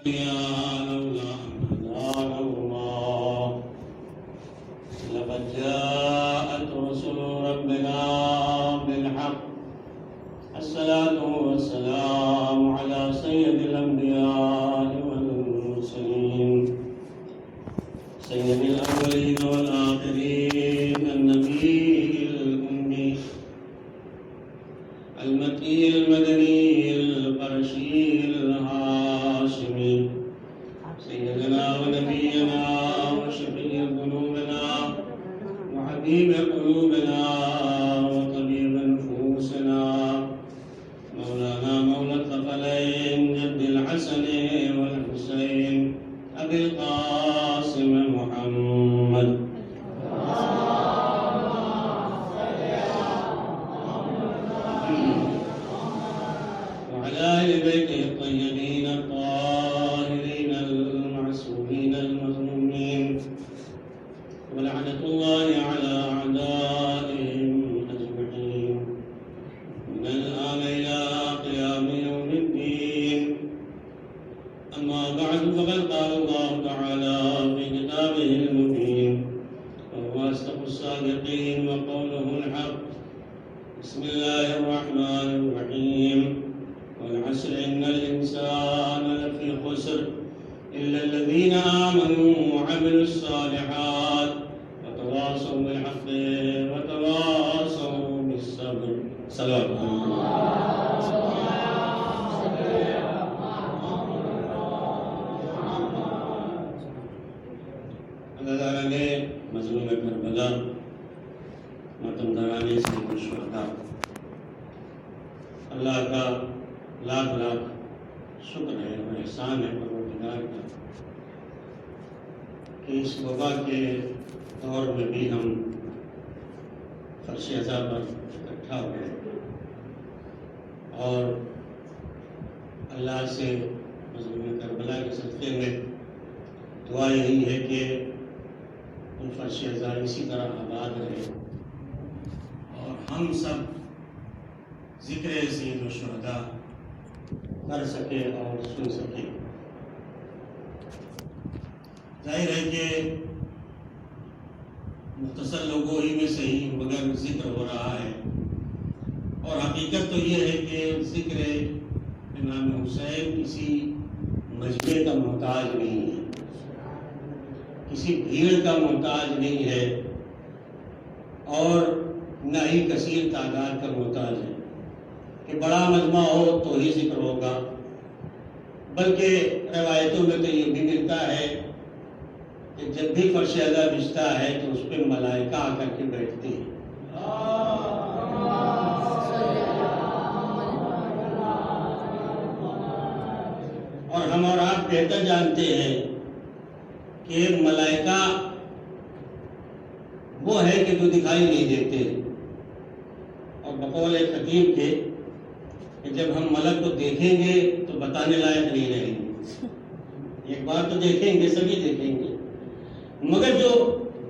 لولا أن هدانا الله لقد جاءت رسل ربنا بالحق. الصلاة والسلام على سيد الأنبياء والمرسلين سيد الأولين والآخرين النبي الأمي المكي المدني القرشي الهاشمي سيدنا ونبينا وشفيع ذنوبنا وحبيب قلوبنا وطبيب نفوسنا مولانا مولى الثقلين جد الحسن والحسين أبي القاسم محمد وعلى آل بيته الطيبين الطاهرين المعصومين المظلومين ولعنة الله على أعدائهم أجمعين من الآن إلى قيام يوم الدين. أما بعد فقد قال الله تعالى في كتابه المبين وهو أصدق الصادقين وقوله الحق. بسم الله الرحمن الرحيم. والعصر إن الإنسان لفي خسر إلا الذين آمنوا وعملوا الصالحات وتواصوا بالحق وتواصوا بالصبر. صلوات اللہ تعالیٰ نے مظلوم کربلا ماتم درانے سے شہداء اللہ کا لاکھ لاکھ شکر ہے اور احسان ہے پروردگار کا کہ اس وبا کے دور میں بھی ہم فرش عزا پر اکٹھا ہوئے اور اللہ سے مظلوم کربلا کے صدقے میں دعا یہی ہے کہ ان فرش عزا اسی طرح آباد رہے اور ہم سب ذکر سید الشہداء کر سکے اور سن سکے. ظاہر ہے کہ مختصر لوگوں ہی میں سے ہی مگر ذکر ہو رہا ہے اور حقیقت تو یہ ہے کہ ذکر امام حسین کسی مجمع کا محتاج نہیں ہے, کسی بھیڑ کا محتاج نہیں ہے اور نہ ہی کثیر تعداد کا محتاج ہے کہ بڑا مجمع ہو تو ہی ذکر ہوگا, بلکہ روایتوں میں تو یہ بھی ملتا ہے کہ جب بھی فرش عزا بچتا ہے تو اس پہ ملائکہ آ کر کے بیٹھتے ہیں. اور ہم اور آپ بہتر جانتے ہیں کہ ملائکہ وہ ہے کہ جو دکھائی نہیں دیتے اور بقول خطیب کے کہ جب ہم ملک کو دیکھیں گے تو بتانے لائق نہیں رہیں گے. ایک بار تو دیکھیں گے, سبھی دیکھیں گے, مگر جو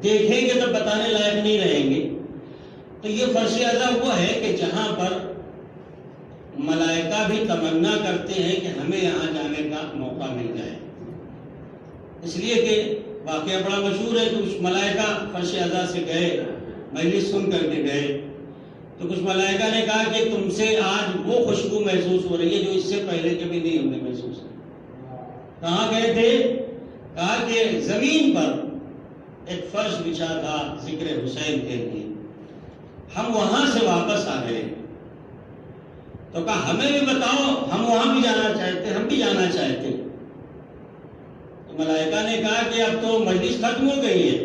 دیکھیں گے تو بتانے لائق نہیں رہیں گے. تو یہ فرش عزا وہ ہے کہ جہاں پر ملائکہ بھی تمنا کرتے ہیں کہ ہمیں یہاں جانے کا موقع مل جائے. اس لیے کہ واقعہ بڑا مشہور ہے کہ کچھ ملائکہ فرش عزا سے گئے, مجلس سن کر کے گئے تو کچھ ملائکہ نے کہا کہ تم سے آج وہ خوشبو محسوس ہو رہی ہے جو اس سے پہلے کبھی نہیں ہم نے محسوس کی. کہاں گئے تھے؟ کہا کہ زمین پر ایک فرش بچھا تھا ذکر حسین کے لیے, ہم وہاں سے واپس آ گئے. تو کہا ہمیں بھی بتاؤ, ہم وہاں بھی جانا چاہتے, ہم بھی جانا چاہتے. تو ملائکہ نے کہا کہ اب تو مجلس ختم ہو گئی ہے.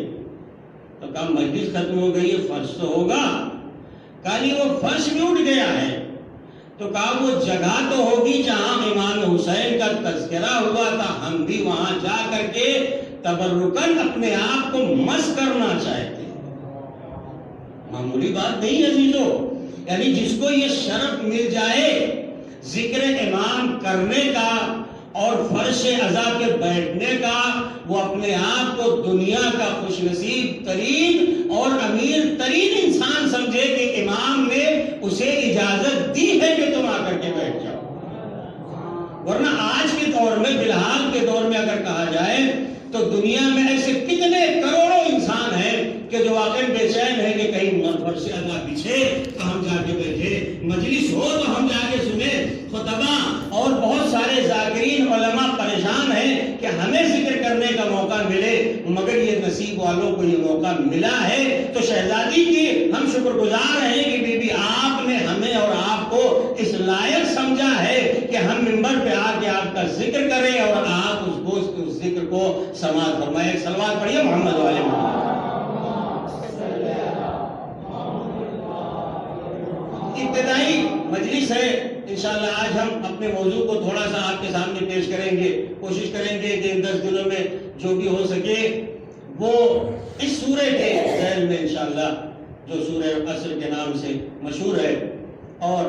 تو کہا مجلس ختم ہو گئی ہے, فرش تو ہوگا. کہا نہیں, وہ فرش بھی اٹھ گیا ہے. تو کہا وہ جگہ تو ہوگی جہاں امام حسین کا تذکرہ ہوا تھا, ہم بھی وہاں جا کر کے تبرکن اپنے آپ کو مس کرنا چاہتے ہیں. معمولی بات نہیں عزیزو, یعنی جس کو یہ شرف مل جائے ذکر امام کرنے کا اور فرش عزا کے بیٹھنے کا, وہ اپنے آپ کو دنیا کا خوش نصیب ترین اور امیر ترین انسان سمجھے کہ امام نے اسے اجازت دی ہے کہ تم آ کر کے بیٹھ جاؤ. ورنہ آج کے دور میں فی الحال کے دنیا میں ایسے کتنے کروڑوں انسان ہیں کہ جو واقعی بے چین ہے کہ کہیں فرش ادا بچھے تو ہم جا کے بیٹھے، مجلس ہو تو ہم جا کے سنیں، خطبہ اور بہت سارے ذاکرین علماء پریشان ہیں کہ ہمیں ذکر کرنے کا موقع ملے، مگر یہ نصیب والوں کو یہ موقع ملا ہے۔ تو شہزادی کی ہم شکر گزار ہیں کہ بی بی آپ نے ہمیں اور آپ کو اس لائق سمجھا ہے کہ ہم منبر پہ آ کے آپ کا ذکر کریں اور آپ اس گوشت اس ذکر کو سماعت فرمائیں۔ ایک صلوات پڑھیے محمد والے محمد۔ ابتدائی مجلس ہے، انشاءاللہ آج ہم اپنے موضوع کو تھوڑا سا آپ کے سامنے پیش کریں گے، کوشش کریں گے کہ ان 10 دنوں میں جو بھی ہو سکے وہ اس سورہ کے ذیل میں انشاءاللہ جو سورہ عصر کے نام سے مشہور ہے، اور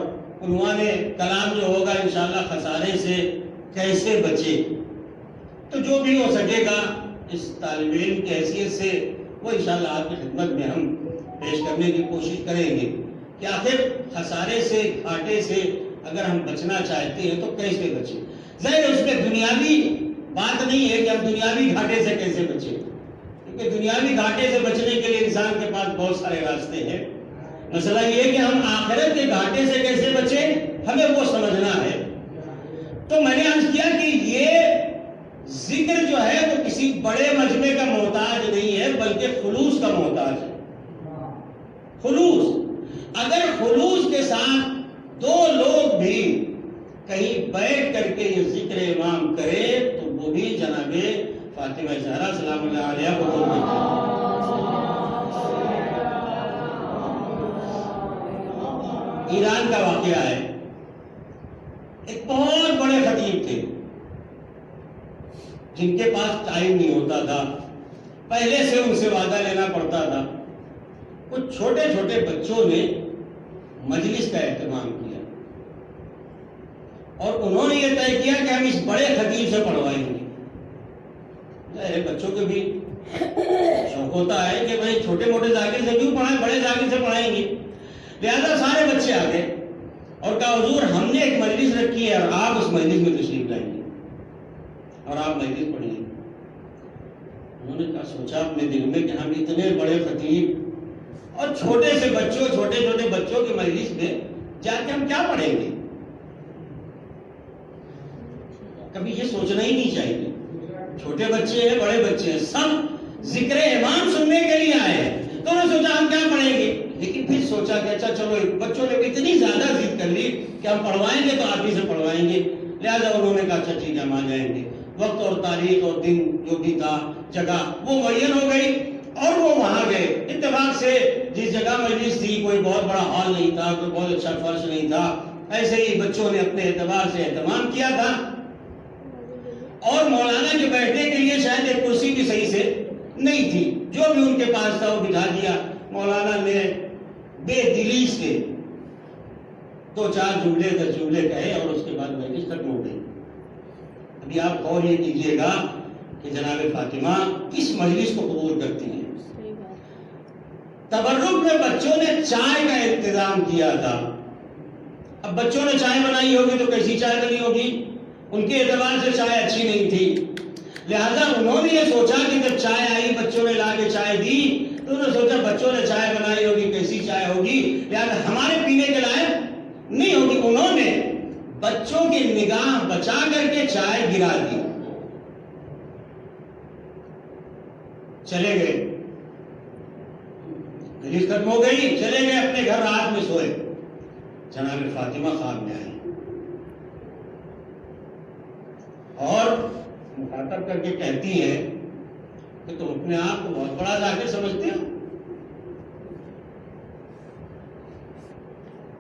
عنوان کلام جو ہوگا انشاءاللہ خسارے سے کیسے بچے، تو جو بھی ہو سکے گا اس طالب علم کی حیثیت سے وہ انشاءاللہ آپ کی خدمت میں ہم پیش کرنے کی کوشش کریں گے کہ آخر خسارے سے، گھاٹے سے اگر ہم بچنا چاہتے ہیں تو کیسے بچیں۔ ظاہر اس میں دنیاوی بات نہیں ہے کہ ہم دنیاوی گھاٹے سے کیسے بچیں، کیونکہ دنیاوی گھاٹے سے بچنے کے لیے انسان کے پاس بہت سارے راستے ہیں۔ مسئلہ یہ ہے کہ ہم آخرت کے گھاٹے سے کیسے بچیں، ہمیں وہ سمجھنا ہے۔ تو میں نے عرض کیا کہ یہ ذکر جو ہے وہ کسی بڑے مجمع کا محتاج نہیں ہے، بلکہ خلوص کا محتاج ہے۔ خلوص، اگر خلوص کے ساتھ دو لوگ بھی کہیں بیٹھ کر کے یہ ذکر امام کرے تو وہ بھی جناب فاطمہ زہرا سلام اللہ علیہا کو دور دیتا ہے۔ ایران کا واقعہ ہے، ایک بہت بڑے خطیب تھے جن کے پاس ٹائم نہیں ہوتا تھا، پہلے سے ان سے وعدہ لینا پڑتا تھا۔ کچھ چھوٹے چھوٹے بچوں نے مجلس کا اہتمام کیا اور انہوں نے یہ طے کیا کہ ہم اس بڑے خطیب سے پڑھوائیں گے۔ بچوں کو بھی شوق ہوتا ہے کہ بھائی چھوٹے موٹے ذاکر سے کیوں پڑھائیں، بڑے ذاکر سے پڑھائیں گے۔ لہذا سارے بچے آ گئے اور کہا حضور ہم نے ایک مجلس رکھی ہے اور آپ اس مجلس میں تشریف لائیں گے اور آپ مجلس پڑھیں گے۔ انہوں نے کہا سوچا اپنے دل میں کہ ہم اتنے بڑے خطیب اور چھوٹے چھوٹے بچوں کے مجلس میں جا کے ہم کیا پڑھیں گے، کبھی یہ سوچنا ہی نہیں چاہیے۔ چھوٹے بچے ہیں، بڑے بچے ہیں، سب ذکر امام سننے کے لیے آئے ہیں، تو انہوں نے سوچا ہم کیا پڑھیں گے، لیکن پھر سوچا کہ اچھا چلو بچوں نے اتنی زیادہ ضد کر لی کہ ہم پڑھوائیں گے تو آپ ہی سے پڑھوائیں گے۔ لہٰذا انہوں نے کہا اچھا ٹھیک ہے ہم آ جائیں گے۔ وقت اور تاریخ اور دن جو بھی تھا، جگہ وہ معین ہو گئی اور وہ وہاں گئے۔ اتفاق سے جس جگہ مجلس تھی کوئی بہت بڑا ہال نہیں تھا، کوئی بہت اچھا فرش نہیں تھا، ایسے ہی بچوں نے اپنے اعتبار سے اہتمام کیا تھا، اور مولانا کے بیٹھنے کے لیے شاید ایک کرسی بھی صحیح سے نہیں تھی، جو بھی ان کے پاس تھا وہ بٹھا دیا۔ مولانا نے بے دلی سے 2-4 جملے 10 جملے کہے اور اس کے بعد مجلس ختم ہو گئی۔ ابھی آپ غور یہ کیجئے گا کہ جناب فاطمہ کس مجلس کو قبول کرتی ہیں۔ تبرک میں بچوں نے چائے کا انتظام کیا تھا۔ اب بچوں نے چائے بنائی ہوگی تو کیسی چائے بنی ہوگی، ان کے اعتبار سے چائے اچھی نہیں تھی، لہذا انہوں نے یہ سوچا کہ جب چائے آئی بچوں نے لا کے چائے دی تو انہوں نے سوچا بچوں نے چائے بنائی ہوگی کیسی چائے ہوگی، لہذا ہمارے پینے کے لائق نہیں ہوگی۔ انہوں نے بچوں کی نگاہ بچا کر کے چائے گرا دی، چلے گئے، مجلس ختم ہو گئی، چلے گئے اپنے گھر، رات میں سوئے۔ جناب فاطمہ خواب میں آئی اور مخاطب کر کے کہتی ہیں کہ تم اپنے آپ کو بہت بڑا ذاکر سمجھتے ہو؟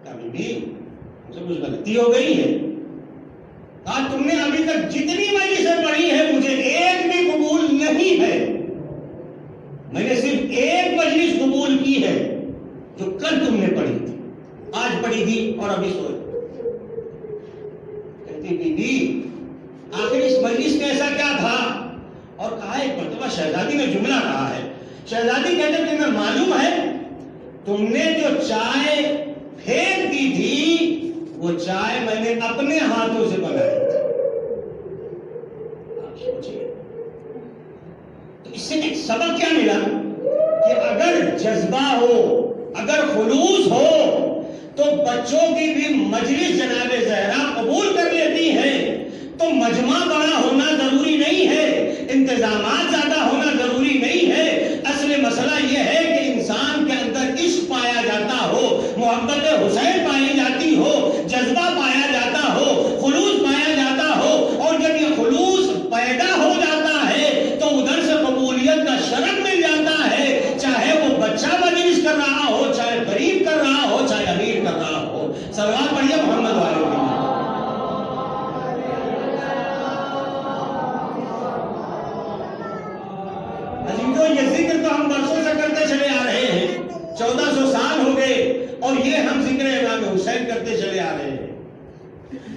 کبھی بھی مجھ سے کچھ غلطی ہو گئی ہے؟ کہا تم نے ابھی تک جتنی مجلسیں پڑھی ہے مجھے ایک بھی قبول نہیں ہے، میں نے صرف ایک مجلس قبول کی ہے جو کل تم نے پڑھی تھی، آج پڑھی تھی اور ابھی سوئے۔ کہتی بی بی آخر اس مجلس میں ایسا کیا تھا؟ اور کہا ایک مرتبہ شہزادی نے جملہ کہا ہے، شہزادی کہتے کہ میں معلوم ہے تم نے جو چائے پھینک دی تھی وہ چائے میں نے اپنے ہاتھوں سے بنائی تھی۔ آپ سوچئے تو اس سے ایک سبق کیا ملا کہ اگر جذبہ ہو، اگر خلوص ہو تو بچوں کی بھی مجلس جناب زہرا قبول کر لیتی ہے. تو مجمع بڑا ہونا ضروری نہیں ہے، انتظامات زیادہ ہونا ضروری نہیں ہے. اصل مسئلہ یہ ہے کہ انسان کے اندر عشق پایا جاتا ہو، محبت حسین پائی جاتی ہو، جذبہ پایا جاتا ہو، خلوص پایا جاتا ہو. اور جب یہ خلوص پیدا ہو جاتا ہے تو ادھر سے قبولیت کا شرط مل جاتا ہے، چاہے وہ بچہ مجلس کر رہا ہو، چاہے غریب کر رہا ہو، چاہے امیر کر رہا ہو. صلوات پڑھیے محمد والے کے. یہ ذکر تو ہم برسوں سے کرتے چلے آ رہے ہیں، 1400 سال ہو گئے اور یہ ہم ذکر امام حسین کرتے چلے آ رہے ہیں.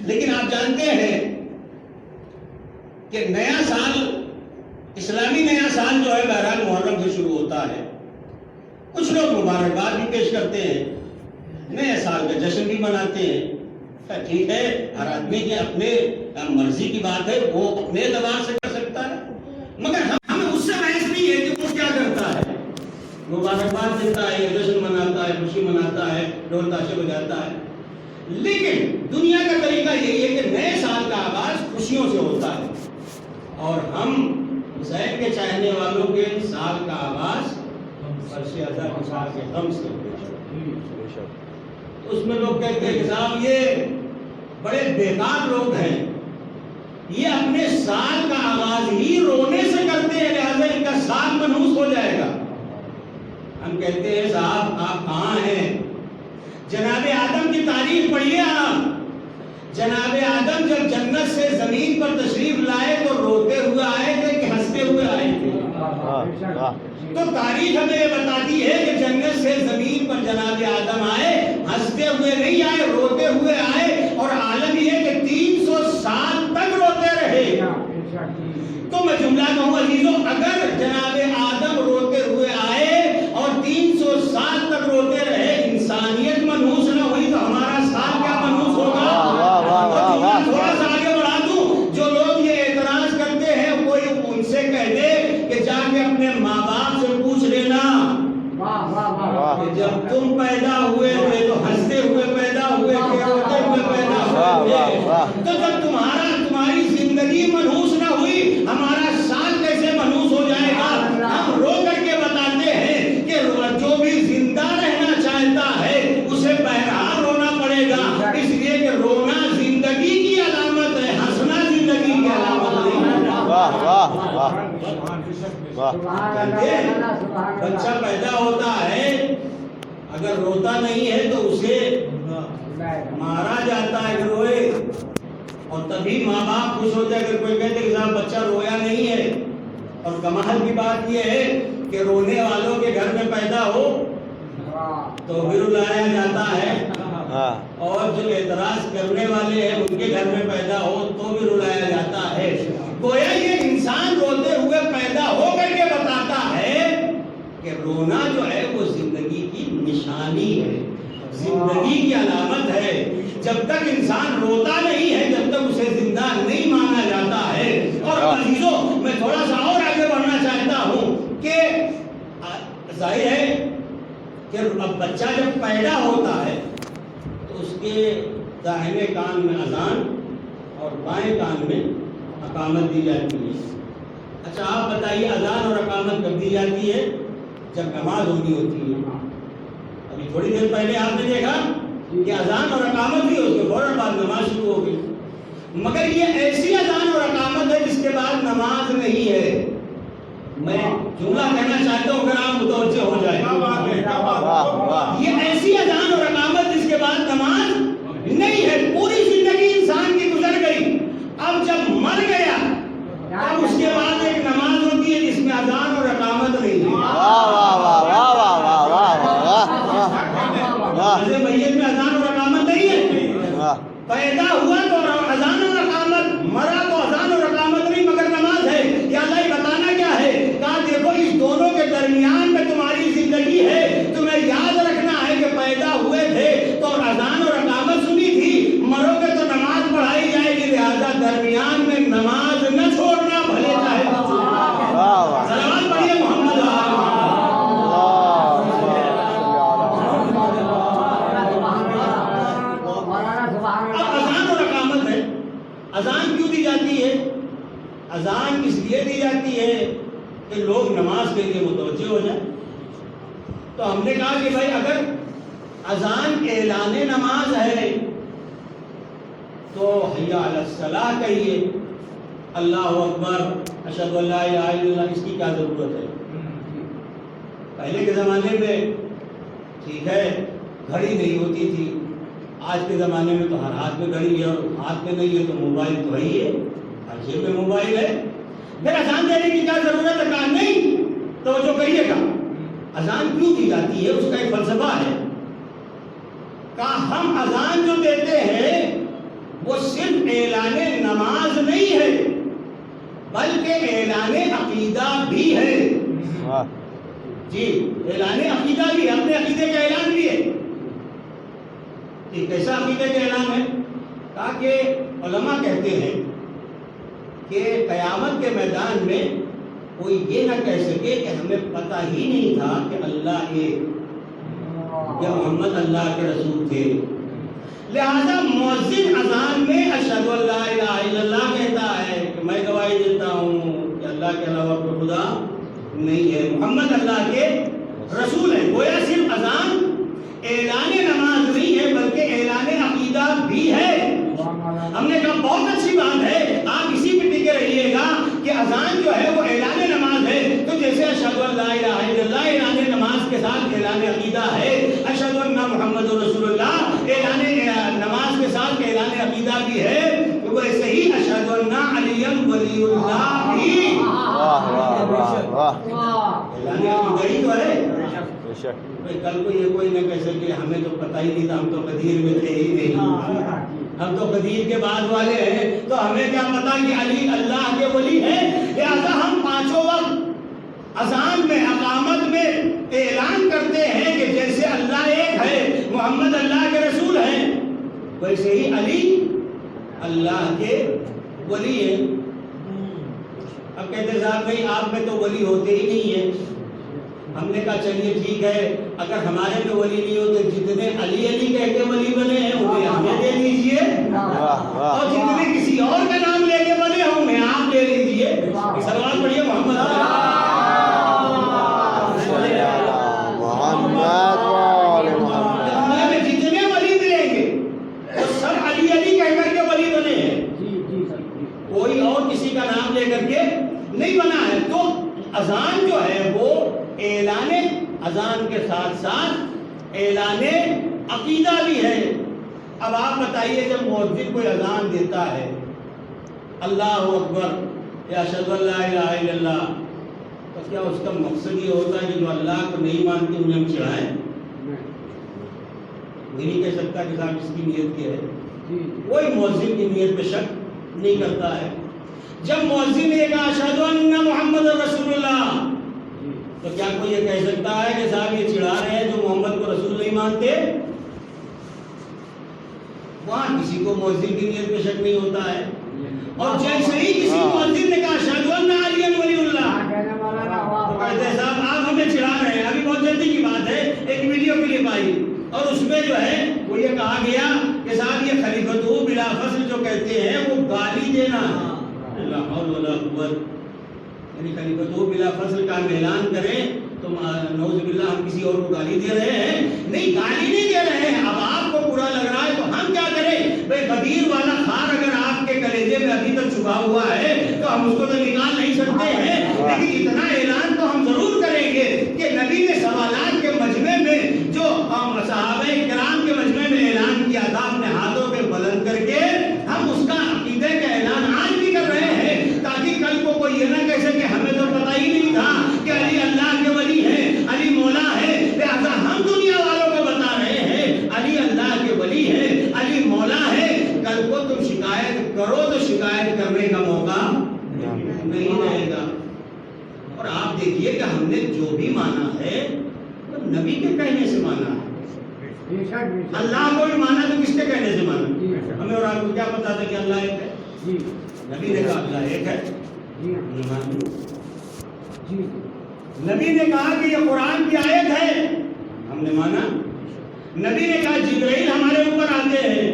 لیکن آپ جانتے ہیں کہ نیا سال، اسلامی نیا سال جو ہے بہرحال محرم سے شروع ہوتا ہے. کچھ لوگ مبارکباد بھی پیش کرتے ہیں، نئے سال کا جشن بھی مناتے ہیں. ٹھیک ہے، ہر آدمی کی اپنے مرضی کی بات ہے، وہ اپنے اعتبار سے کر سکتا ہے. مگر ہمیں اس سے بحث نہیں ہے کہ وہ کیا کرتا ہے. مبارکباد دیتا ہے، جشن مناتا ہے، خوشی مناتا ہے، ڈھول تاشے بجاتا ہے. لیکن دنیا کا طریقہ یہی ہے کہ نئے سال کا آغاز خوشیوں سے ہوتا ہے، اور ہم حسین کے چاہنے والوں کے سال کا آغاز فرش ازا کے سال کے غم سے ہوتا ہے. اس میں لوگ کہتے ہیں کہ صاحب یہ بڑے بیکار لوگ ہیں، یہ اپنے سال کا آغاز ہی رونے سے کرتے ہیں، لہذا ان کا سال منحوس ہو جائے گا. ہم کہتے ہیں صاحب آپ کہاں ہیں؟ جناب آدم کی تاریخ پڑھیے آپ. جناب آدم جب جنت سے زمین پر تشریف لائے تو روتے ہوئے آئے تھے کہ ہنستے ہوئے آئے تھے؟ تو تاریخ ہمیں یہ بتاتی ہے کہ جنت سے زمین پر جناب آدم آئے، ہنستے ہوئے نہیں آئے، روتے ہوئے آئے. اور عالم یہ کہ 300 سال تک روتے رہے. تو میں جملہ کہوں عزیزوں، اگر جناب آدم روتے ہوئے آئے اور 300 سال تک روتے رہے، انسانیت منحوس نہ ہوئی تو ہمارا سال کیا منحوس ہوگا؟ اور تھوڑا سا آگے بڑھا دوں، جو لوگ یہ اعتراض کرتے ہیں کوئی ان سے کہہ دے کہ جا کے اپنے ماں باپ سے پوچھ لینا کہ جب تم پیدا ہوئے تھے تو ہنستے ہوئے پیدا ہوئے تھے، روتے ہوئے پیدا ہوئے تھے. تو جب تمہاری زندگی منحوس نہ ہوئی، ہمارا سال کیسے منحوس ہو جائے گا؟ ہم رو کر کے بتاتے ہیں کہ جو بھی زندہ رہنا چاہتا ہے اسے بہرحال رونا پڑے گا، اس لیے کہ رونا زندگی کی علامت ہے، ہنسنا زندگی کی علامت نہیں. بچہ پیدا ہوتا ہے، اگر روتا نہیں ہے تو اسے مارا جاتا ہے کہ روئے، اور تبھی ماں باپ خوش ہوتے ہیں. اگر کوئی کہتے کہ صاحب بچہ رویا نہیں ہے، اور کمال کی بات یہ ہے کہ رونے والوں کے گھر میں پیدا ہو تو بھی رلایا جاتا ہے، اور جو اعتراض کرنے والے ہیں ان کے گھر میں پیدا ہو تو بھی رلایا جاتا ہے. گویا یہ انسان روتے ہوئے پیدا ہو کر کے بتاتا ہے کہ رونا جو ہے وہ زندگی کی نشانی ہے، زندگی کی علامت ہے. جب تک انسان روتا نہیں ہے، جب تک اسے زندہ نہیں مانا جاتا ہے. اور عزیزوں، میں تھوڑا سا اور آگے بڑھنا چاہتا ہوں کہ ظاہر ہے کہ اب بچہ جب پیدا ہوتا ہے تو اس کے داہنے کان میں اذان اور بائیں کان میں اقامت دی جاتی ہے. اچھا آپ بتائیے اذان اور اقامت کب دی جاتی ہے؟ جب نماز ہونی ہوتی ہے. ابھی تھوڑی دیر پہلے آپ نے دیکھا کہ اذان اور اقامت بھی اس کے فوراً بعد نماز شروع ہو گئی. مگر یہ ایسی اذان اور اقامت ہے جس کے بعد نماز نہیں ہے. میں جملہ کہنا چاہتا ہوں اگر آپ متوجہ ہو جائیں. یہ ایسی اذان اور اقامت جس کے بعد نماز نہیں ہے. پوری زندگی انسان کی گزر گئی، اب جب مر گیا اب اس کے بعد ایک نماز ہوتی ہے جس میں اذان اور اقامت نہیں ہے. میت میں اذان اور اقامت نہیں ہے. پیدا ہوا تو اذان اور اقامت، مرا تو اذان اور اقامت نہیں مگر نماز ہے. یا اللہ اذان اس لیے دی جاتی ہے کہ لوگ نماز کے لیے متوجہ ہو جائیں. تو ہم نے کہا کہ بھائی اگر اذان اعلان نماز ہے تو حی علی الصلاۃ کہیے، اللہ اکبر اشہد ان لا الہ الا اللہ، اس کی کیا ضرورت ہے؟ پہلے کے زمانے میں ٹھیک ہے گھڑی نہیں ہوتی تھی، آج کے زمانے میں تو ہر ہاتھ میں گھڑی ہے، اور ہاتھ میں نہیں ہے تو موبائل تو ہے ہی ہے، ہر جیب میں موبائل ہے. پھر اذان دینے کی کیا ضرورت ہے؟ کہا نہیں. توجہ کریے گا، اذان کیوں دی جاتی ہے اس کا ایک فلسفہ ہے. کہا ہم اذان جو دیتے ہیں وہ صرف اعلان نماز نہیں ہے بلکہ اعلان عقیدہ بھی ہے. جی اعلان عقیدہ بھی، اپنے عقیدے کا اعلان بھی ہے. یہ کیسا عقیدے کا اعلان ہے؟ کہا کہ علماء کہتے ہیں کہ قیامت کے میدان میں کوئی یہ نہ کہہ سکے کہ ہمیں پتہ ہی نہیں تھا کہ اللہ ایک یا محمد اللہ کے رسول تھے. لہذا مؤذن اذان میں اشہد ان لا الہ الا اللہ کہتا ہے کہ میں گواہی دیتا ہوں کہ اللہ کے علاوہ کوئی خدا نہیں ہے، محمد اللہ کے رسول ہے. گویا صرف اذان اعلان نماز نہیں ہے بلکہ اعلان عقیدہ بھی ہے. ہم نے کہا بہت اچھی بات ہے، آپ اسی پہ ٹکے رہیے گا کہ اذان جو ہے وہ اعلان نماز ہے. تو جیسے اشہد ان لا الہ الا اللہ اعلان نماز کے ساتھ اعلان عقیدہ ہے، اشہد ان محمد رسول اللہ اعلان نماز کے ساتھ اعلان عقیدہ بھی ہے، ویسے ہی اشہد ان علی ولی اللہ بھی اعلان عقیدہ ہی تو ہے. کل کو یہ کوئی نہ کہہ سکے ہمیں تو پتہ ہی نہیں تھا، ہم تو قدیر میں تھے ہی نہیں، ہم تو قدیر کے بعد والے ہیں، تو ہمیں کیا پتا کہ علی اللہ کے ولی ہیں. لہذا ہم پانچوں وقت اذان میں اقامت میں اعلان کرتے ہیں کہ جیسے اللہ ایک ہے، محمد اللہ کے رسول ہیں، ویسے ہی علی اللہ کے ولی ہیں. اب کہتے صاحب بھائی آپ میں تو ولی ہوتے ہی نہیں ہیں. ہم نے کہا چلیے ٹھیک ہے، اگر ہمارے میں ولی نہیں ہوتے جتنے علی علی کہہ کے ولی بنے ہیں انہیں ہمیں دے لیجئے، اور جتنے کسی اور کا نام لے کے بنے ہوں انہیں آپ لے لیجئے. سلوات پڑھیے محمد دنیا میں جتنے ولی ملیں گے وہ سب علی علی کہہ کر کے ولی بنے ہیں، کوئی اور کسی کا نام لے کر کے نہیں بنا ہے. تو اذان جو ہے وہ اعلان اذان کے ساتھ ساتھ اعلان عقیدہ بھی ہے. اب آپ بتائیے جب مؤذن کوئی اذان دیتا ہے اللہ اکبر یا اشہد ان لا الہ الا اللہ، تو کیا اس کا مقصد یہ ہوتا ہے کہ جو اللہ کو نہیں مانتے انہیں ہم چڑھائیں؟ یہ نہیں کہہ سکتا کہ صاحب اس کی نیت کیا ہے. کوئی مؤذن کی نیت پہ شک نہیں کرتا ہے. جب مؤذن نے کہا اشہد ان محمد رسول اللہ، تو کیا کوئی یہ کہہ سکتا ہے کہ صاحب یہ چڑھا رہے ہیں جو محمد کو رسول نہیں مانتے؟ وہاں کسی کو مؤذن کی نیت پہ شک نہیں ہوتا ہے. اور جیسے ہی کسی مؤذن نے کہا اشہد ان علی ولی اللہ، تو کہتے ہیں صاحب آپ ہمیں چڑھا رہے ہیں. ابھی بہت جلدی کی بات ہے، ایک ویڈیو کلپ آئی اور اس میں جو ہے وہ یہ کہا گیا کہ صاحب یہ خلیفتہ بلا فصل جو کہتے ہیں وہ گالی دینا ہے. لا حول ولا قوت، یعنی خلیفتہ بلا فصل کا اعلان کریں تو نعوذ باللہ ہم کسی اور کو گالی دے رہے ہیں؟ نہیں، گالی نہیں دے رہے ہیں. اب آپ کو برا لگ رہا ہے تو ہم کیا کریں؟ بھائی قدیر والا خار اگر آپ کے کلیجے میں ابھی تک چھپا ہوا ہے تو ہم اس کو تو نکال نہیں سکتے ہیں، لیکن اتنا اعلان تو ہم ضرور کریں گے کہ نبی نے سوالات کے مجمع میں جو صحابہ کرام کے مجمع میں اعلان کیا تھا اپنے ہاتھوں پہ بلند کر کے، ہم اس کا عقیدے کا اعلان آج بھی کر رہے ہیں تاکہ کل کو کوئی یہ نہ کہہ سکے ہمیں تو پتہ ہی نہیں تھا کہ علی اللہ کے ولی ہے، علی مولا ہے. لہذا ہم دنیا والوں کو بتا رہے ہیں علی اللہ کے ولی ہے، علی مولا ہے. کل کو تم شکایت کرو تو شکایت کرنے کا موقع نہیں رہے گا. اور آپ دیکھیے کہ ہم نے جو بھی مانا ہے وہ نبی کے کہنے سے مانا ہے. اللہ کو بھی مانا تو کس کے کہنے سے مانا؟ ہمیں اور آپ کو کیا پتا تھا کہ اللہ ایک ہے؟ نبی نے کہا اللہ ایک ہے. نبی نے کہا کہ یہ قرآن کی آیت ہے، ہم نے مانا. نبی نے کہا جبرائیل ہمارے اوپر آتے ہیں،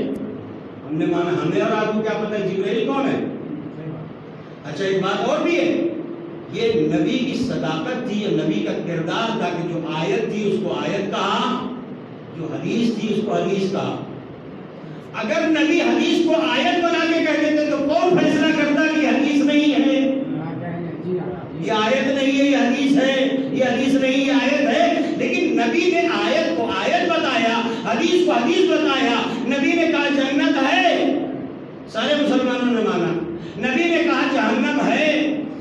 ہم نے مانا. ہمیں اور آپ کو کیا پتا ہے جبرائیل کون ہے؟ اچھا ایک بات اور بھی ہے، یہ نبی کی صداقت تھی، یہ نبی کا کردار تھا کہ جو آیت تھی اس کو آیت کہا، جو حدیث تھی اس کو حدیث کہا۔ اگر نبی حدیث کو آیت بنا کے کہہ دیتے تو کون فیصلہ کرتا کہ حدیث نہیں ہے، یہ آیت نہیں ہے یہ حدیث ہے، یہ حدیث نہیں یہ آیت ہے؟ لیکن نبی نے آیت کو آیت بتایا، حدیث کو حدیث بتایا۔ نبی نے کہا جنت ہے، سارے مسلمانوں نے مانا۔ نبی نے کہا جہنم ہے،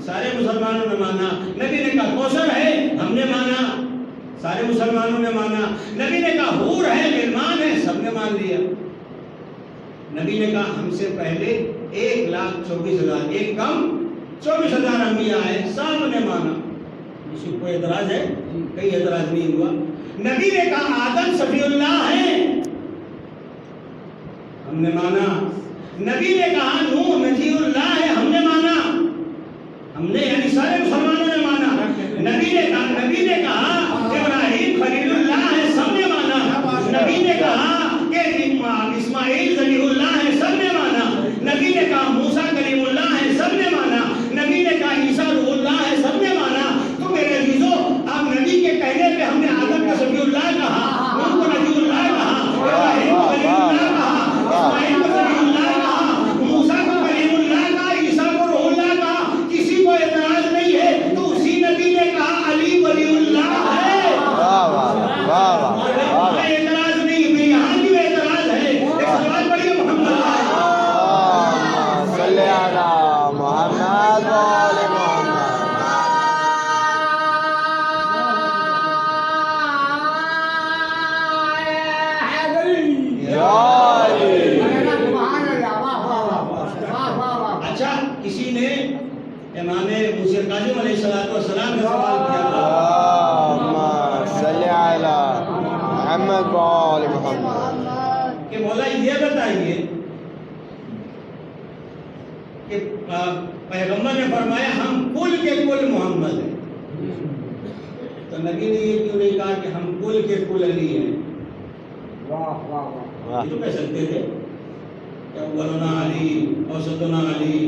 سارے مسلمانوں نے مانا۔ نبی نے کہا کوثر ہے، ہم نے مانا، سارے مسلمانوں نے مانا۔ نبی نے کہا حور ہے، غلمان ہے، سب نے مان لیا۔ نبی نے کہا ہم سے پہلے 1,24,000 ایک کم 24,000 انبیاء آئے، سب نے مانا۔ کسی کو اعتراض ہے؟ کئی اعتراض نہیں ہوا۔ نبی نے کہا آدم صفی اللہ ہے، ہم نے مانا۔ نبی نے کہا نوح نجی اللہ ہے، ہم نے مانا، ہم نے یعنی سارے مسلمانوں نے مانا۔ نبی نے کہا ابراہیم خلیل اللہ ہے، سب نے مانا۔ نبی نے کہا کہ اسماعیل ذبیح اللہ ہے، سب نے مانا۔ نبی نے کہا موسیٰ کلیم اللہ ہے، سب نے مانا۔ نبی نے کہا عیسیٰ روح اللہ ہے، سب نے مانا۔ تو میرے عزیزو، آپ نبی کے کہنے پہ ہم نے آدم کو صفی اللہ کہا، نوح کو نبی اللہ کہا، ابراہیم کو خلیل اللہ کہا، اسماعیل کو ذبیح اللہ کہا، موسیٰ کو کلیم اللہ کہا، عیسیٰ کو روح اللہ کہا، کسی کو اعتراض نہیں ہے۔ تو اسی نبی نے کہا علی ولی اللہ ہے، اعتراض نہیں ہے، یہاں بھی اعتراض ہے۔ ایک سوال پڑھیے محمد صلی علی محمد وآل محمد۔ اچھا کسی نے امام موسی کاظم علیہ السلام کا سوال کیا تھا، اللہم صلی علی محمد وآل محمد، کہ مولا یہ بتائیے کہ پیغمبر نے فرمایا ہم کل کے کل محمد ہیں، تو نبی نے یہ کیوں نہیں کہا کہ ہم کل کے کل علی ہیں؟ یہ تو کہہ سکتے تھے کہ اولنا علی، اوسطنا علی،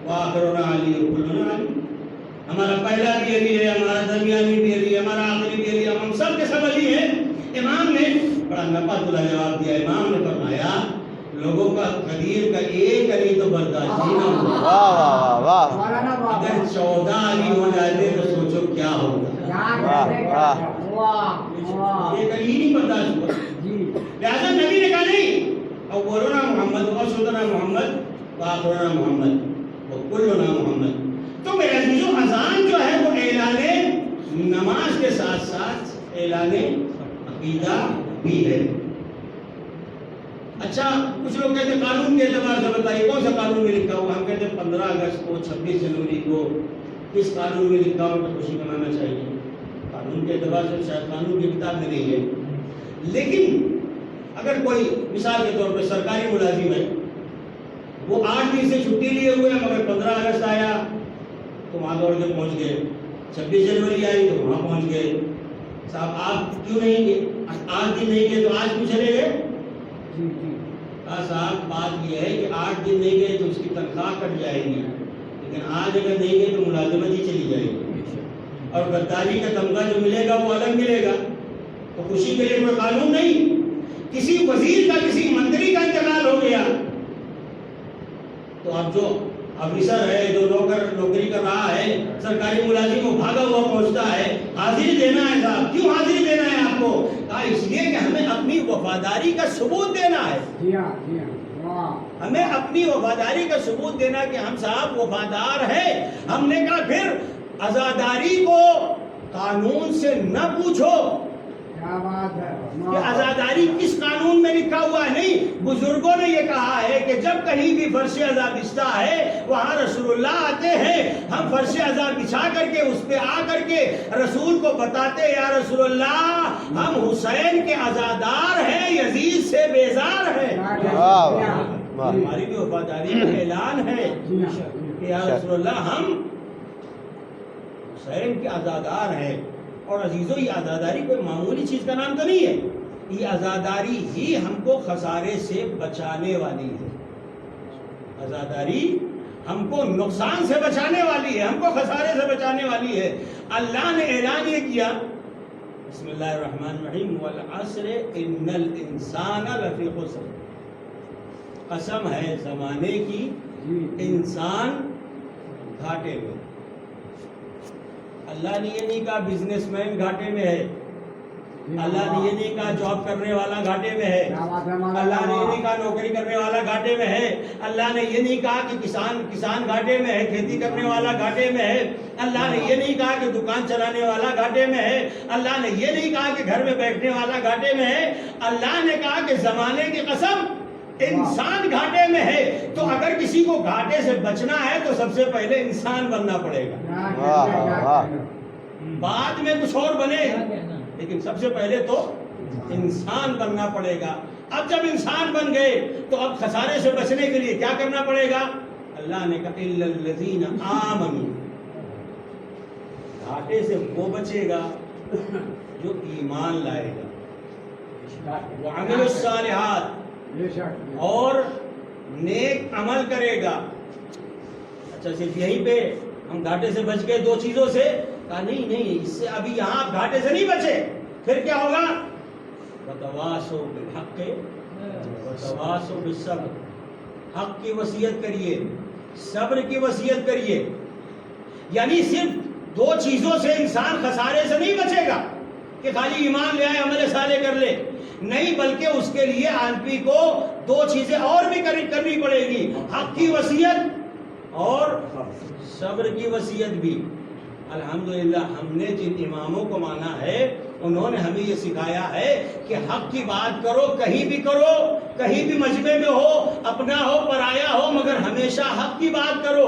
وآخرنا علی، کلنا علی، ہمارا پہلا بھی علی ہے، ہمارا درمیانی بھی علی ہے، ہمارا آخری بھی علی ہے، ہم سب کے سب علی ہیں۔ امام نے بڑا نپا تلا جواب دیا، امام نے فرمایا لوگوں کا قدیر کا ایک علی تو برداشت ہی نہ ہوگا، اگر 14 علی ہو جاتے تو سوچو کیا ہوگا، ایک علی نہیں برداشت ہوا۔ لہذا نبی نے کہا نہیں، اولنا محمد اوسطنا محمد وآخرنا محمد وکلنا محمد۔ تو میرے عزیزو اذان جو ہے وہ اعلان نماز کے ساتھ ساتھ اعلان عقیدہ بھی ہے۔ اچھا کچھ لوگ کہتے ہیں قانون کے اعتبار سے بتائیے کون سا قانون میں لکھا ہوا؟ ہم کہتے ہیں 15 اگست کو، 26 جنوری کو کس قانون میں لکھا ہوا تو خوشی منانا چاہیے۔ قانون کے اعتبار سے شاید قانون کی کتاب میں نہیں ہے، لیکن اگر کوئی مثال کے طور پہ سرکاری ملازم ہے، وہ 8 دن سے چھٹی لیے ہوئے ہیں، مگر 15 اگست آیا تو وہاں دوڑ کے پہنچ گئے، 26 جنوری آئی تو وہاں پہنچ گئے۔ صاحب آپ کیوں نہیں گئے؟ 8 دن نہیں گئے تو آج کیوں چلے گئے؟ صاحب بات یہ ہے کہ 8 دن نہیں گئے تو اس کی تنخواہ کٹ جائے گی، لیکن آج اگر نہیں گئے تو ملازمت ہی چلی جائے گی، اور غداری کا تمغہ جو ملے گا وہ الگ ملے گا۔ تو خوشی کے لیے کوئی قانون نہیں۔ کسی وزیر کا، کسی منتری کا انتقال ہو گیا تو اب جو آفیسر ہے، جو نوکری کر رہا ہے، سرکاری ملازم، وہ بھاگا ہوا پہنچتا ہے، حاضری دینا ہے۔ صاحب کیوں حاضری دینا ہے آپ کو؟ کہا اس لیے کہ ہمیں اپنی وفاداری کا ثبوت دینا ہے، ہمیں اپنی وفاداری کا ثبوت دینا کہ ہم صاحب وفادار ہیں۔ ہم نے کہا پھر عزاداری کو قانون سے نہ پوچھو کہ عزاداری کس قانون میں لکھا ہوا ہے، نہیں، بزرگوں نے یہ کہا ہے کہ جب کہیں بھی فرش عزا بچھتا ہے وہاں رسول اللہ آتے ہیں، ہم فرش عزا بچھا کر کے اس پہ آ کر کے رسول کو بتاتے یا رسول اللہ ہم حسین کے عزادار ہیں، یزید سے بیزار ہیں۔ ہماری بھی وفاداری کا اعلان ہے کہ یا رسول اللہ ہم حسین کے عزادار ہیں۔ اور عزیزو یہ عزاداری کوئی معمولی چیز کا نام تو نہیں ہے، یہ عزاداری ہی ہم کو خسارے سے بچانے والی ہے۔ عزاداری ہم کو نقصان سے بچانے والی ہے، ہم کو خسارے سے بچانے والی ہے۔ اللہ نے اعلان یہ کیا، بسم اللہ الرحمن الرحیم، والعصر ان الانسان لفی خسر، قسم ہے زمانے کی، انسان گھاٹے میں۔ اللہ نے یہ نہیں کہا بزنس مین گھاٹے میں ہے، اللہ نے یہ نہیں کہا جاب کرنے والا گھاٹے میں ہے، اللہ نے یہ نہیں کہا نوکری کرنے والا گھاٹے میں ہے، اللہ نے یہ نہیں کہا کہ کسان گھاٹے میں ہے، کھیتی کرنے والا گھاٹے میں ہے، اللہ نے یہ نہیں کہا کہ دکان چلانے والا گھاٹے میں ہے، اللہ نے یہ نہیں کہا کہ گھر میں بیٹھنے والا گھاٹے میں ہے، اللہ نے کہا کہ زمانے کی قسم انسان گھاٹے میں ہے۔ تو اگر کسی کو گھاٹے سے بچنا ہے تو سب سے پہلے انسان بننا پڑے گا، بعد میں کچھ اور بنے، لیکن سب سے پہلے تو انسان بننا پڑے گا۔ اب جب انسان بن گئے تو اب خسارے سے بچنے کے لیے کیا کرنا پڑے گا؟ اللہ نے کہا الا الذین آمنوا، گھاٹے سے وہ بچے گا جو ایمان لائے گا، وعمل الصالحات، اور نیک عمل کرے گا۔ اچھا صرف یہیں پہ ہم گھاٹے سے بچ گئے دو چیزوں سے؟ کہا نہیں، اس سے ابھی یہاں آپ گھاٹے سے نہیں بچے، پھر کیا ہوگا؟ وتواصوا بالحق وتواصوا بالصبر، حق کی وصیت کریے، صبر کی وصیت کریے۔ یعنی صرف دو چیزوں سے انسان خسارے سے نہیں بچے گا کہ خالی ایمان لے آئے عمل صالح کر لے، نہیں، بلکہ اس کے لیے آدمی کو دو چیزیں اور بھی کرنی پڑے گی، حق کی وصیت اور صبر کی وصیت بھی۔ الحمدللہ ہم نے جن اماموں کو مانا ہے انہوں نے ہمیں یہ سکھایا ہے کہ حق کی بات کرو، کہیں بھی کرو، کہیں بھی مجمع میں ہو، اپنا ہو پرایا ہو، مگر ہمیشہ حق کی بات کرو،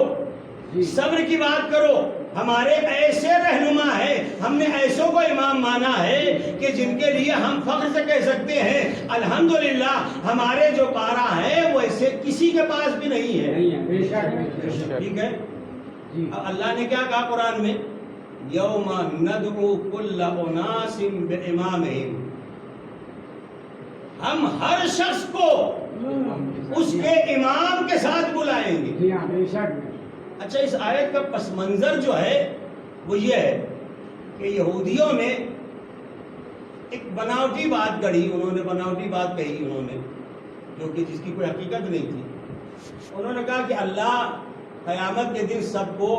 صبر کی بات کرو۔ ہمارے ایسے رہنما ہیں، ہم نے ایسوں کو امام مانا ہے کہ جن کے لیے ہم فخر سے کہہ سکتے ہیں الحمدللہ ہمارے جو پارا ہے وہ ایسے کسی کے پاس بھی نہیں ہے۔ ٹھیک ہے، اللہ نے کیا کہا قرآن میں؟ یوم ندعو کل اناس بامامہم، ہم ہر شخص کو اس کے امام کے ساتھ بلائیں گے۔ اچھا، اس آیت کا پس منظر جو ہے وہ یہ ہے کہ یہودیوں نے ایک بناوٹی بات گڑھی، بناوٹی بات کہی انہوں نے، جو کہ جس کی کوئی حقیقت نہیں تھی۔ انہوں نے کہا کہ اللہ قیامت کے دن سب کو